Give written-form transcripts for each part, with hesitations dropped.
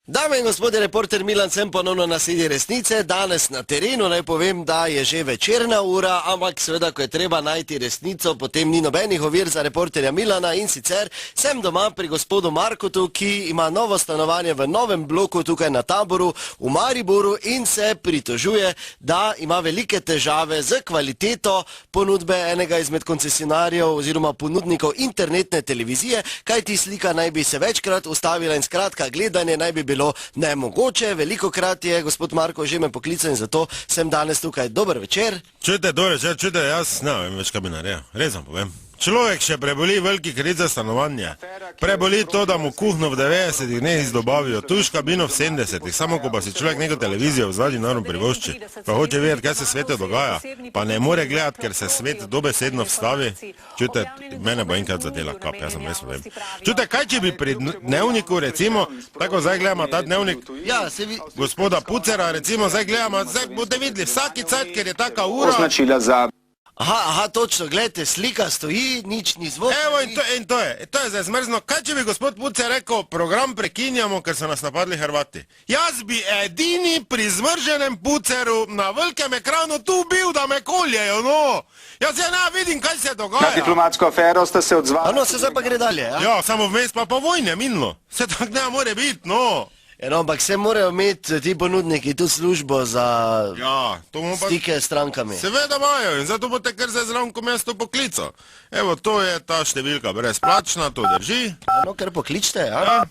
Dame in gospodje, reporter Milan sem ponovno na sledi resnice. Danes na terenu naj povem, da je že večerna ura, ampak seveda, ko je treba najti resnico, potem ni nobenih ovir za reporterja Milana in sicer sem doma pri gospodu Markotu, ki ima novo stanovanje v novem bloku tukaj na Taboru v Mariboru in se pritožuje, da ima velike težave z kvaliteto ponudbe enega izmed koncesionarjev oziroma ponudnikov internetne televizije, kajti slika naj bi se večkrat ustavila in skratka gledanje naj bi bilo nemogoče. Velikokrat je gospod Marko že me poklical in zato sem danes tukaj. Dober večer. Čujte, jaz ne vem več, kaj bi naredil. Res vam povem. Človek še preboli veliki kredit za stanovanje. Preboli to, da mu kuhno v 90-ih dneh izdobavijo, tuš kabino v 70-ih, samo ko pa si človek neko televizijo v zadnji naravno privošči, pa hoče vedeti, kaj se svetu dogaja, pa ne more gledati, ker se svet dobesedno vstavi. Čujte, mene bo enkrat zadela kap, jaz sem res povem. Čujte, kaj če bi pri dnevniku, recimo, tako zdaj gledamo ta dnevnik gospoda Pucera, recimo, zdaj gledamo, zdaj boste videli vsaki cajt, ker je taka ura. Aha, točno, gledajte, slika stoji, nič ni zvok. Evo, in to je zdaj zmrzno. Kaj če bi gospod Pucer rekel, program prekinjamo, ker so nas napadli Hrvati? Jaz bi edini pri zmrženem Puceru na velikem ekranu tu bil, da me koljejo, no. Jaz ne vidim, kaj se dogaja. Na diplomatsko afero ste se odzvali. No, se zdaj pa gre dalje, ja? Ja, samo vmes pa vojne minilo. Se tak ne more biti, no. Eno, ampak se morajo imeti ti ponudniki tu službo za stike s strankami. Seveda imajo in zato boste kar za zravnko mesto poklical. Evo, to je ta številka brezplačna, to drži. No, kar pokličte, ja?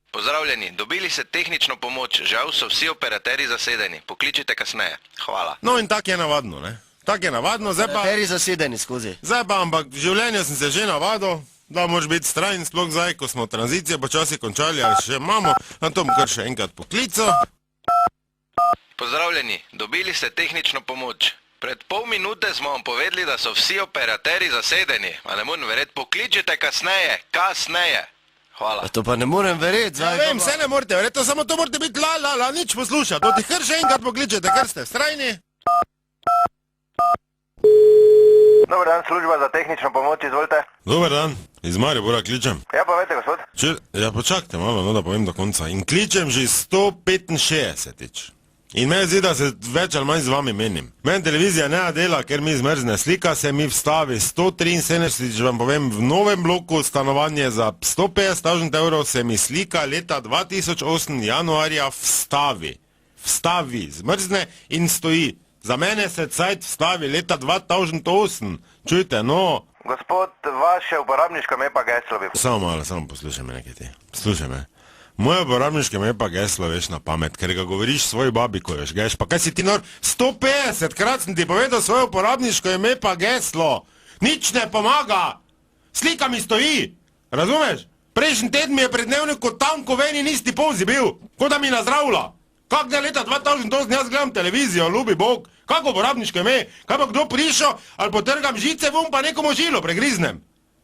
Pozdravljeni, dobili ste tehnično pomoč, žal so vsi operaterji zasedeni, pokličite kasneje. Hvala. No in tak je navadno, ne? Tak je navadno, zdaj pa... Operaterji zasedeni skozi. Zdaj pa, ampak v življenju sem se že navadil, da moraš biti strajen, sploh zdaj, ko smo tranzicije počasi končali, ali še imamo, na tom kar še enkrat poklical. Pozdravljeni, dobili ste tehnično pomoč. Pred pol minute smo vam povedali, da so vsi operaterji zasedeni. A ne morem verjeti, pokličite kasneje. Hvala. To pa ne morem verjeti. Ja vem, vse ne morate verjeti, samo to morate biti nič poslušati. To ti kar še enkrat pokličete, kar ste strajni. Dobar dan, služba za tehnično pomoč, izvolite. Dobar dan, iz Maribora kličem. Ja, povejte, gospod. Ja, počakajte malo, no, da povem do konca. In kličem že 165-tič. In meni zdi, da se več ali manj z vami menim. Meni televizija ne dela, ker mi zmrzne slika, se mi vstavi 173-tič, vam povem, v novem bloku stanovanje za 150.000 evrov se mi slika leta 2008 januarja vstavi. Vstavi, zmrzne in stoji. Za mene se cajt vstavi leta 2008. Čujte, no. Gospod, vaše uporabniško ime pa geslo bi... Samo malo, samo poslušaj me nekaj ti. Slušaj me. Moje uporabniško ime pa geslo veš na pamet, ker ga govoriš svoji babi, ko veš, geš. Pa kaj si ti nor? 150 krat sem ti povedal svoje uporabniško ime pa geslo. Nič ne pomaga. Slika mi stoji. Razumeš? Prejšnji teden mi je pred dnevniku tam, ko veni nisti polzi bil. Ko da mi nazdravlja. Kak da leta 2008 jaz gledam televizijo, ljubi Bog, kako uporabniško ime, kaj pa kdo prišel, ali potrgam žice vum, pa nekomu žilo pregriznem.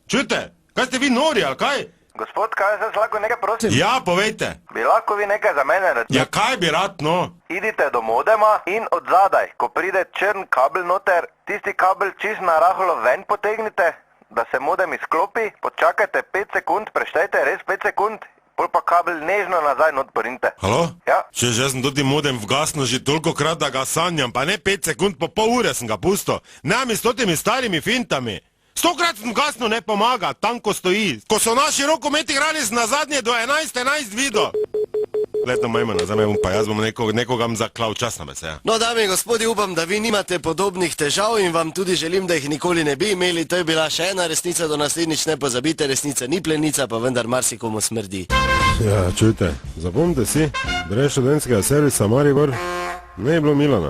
Čujte, kaj ste vi nori, ali kaj? Gospod, kaj se lahko nekaj prosim? Ja, povejte. Bi lahko vi nekaj za mene naredili? Ja, kaj bi rad, no? Idite do modema in od zadaj, ko pride črn kabel noter, tisti kabel čist narahlo ven potegnite, da se modem izklopi, počakajte 5 sekund, preštejte res 5 sekund, pol pa kabel nežno nazaj not porinte. Halo? Ja. Če jaz sem tudi modem vgasno že tolikokrat, da ga sanjam, pa ne 5 sekund, po pol ure sem ga pustil. Nami s totimi starimi fintami. 100krat sem vgasno ne pomaga, tam ko stoji. Ko so naši rokometi igrali na zadnje do 11 video. Leto majmo nazaj, pa jaz bom nekoga zaklal čas na beseja. No, dame in gospodi, upam, da vi nimate podobnih težav in vam tudi želim, da jih nikoli ne bi imeli. To je bila še ena resnica, do naslednjič ne pozabite, resnica ni plenica, pa vendar marsikomu smrdi. Ja, čujte, zapomnite si, brez študentskega servisa Maribor ne je bilo Milana.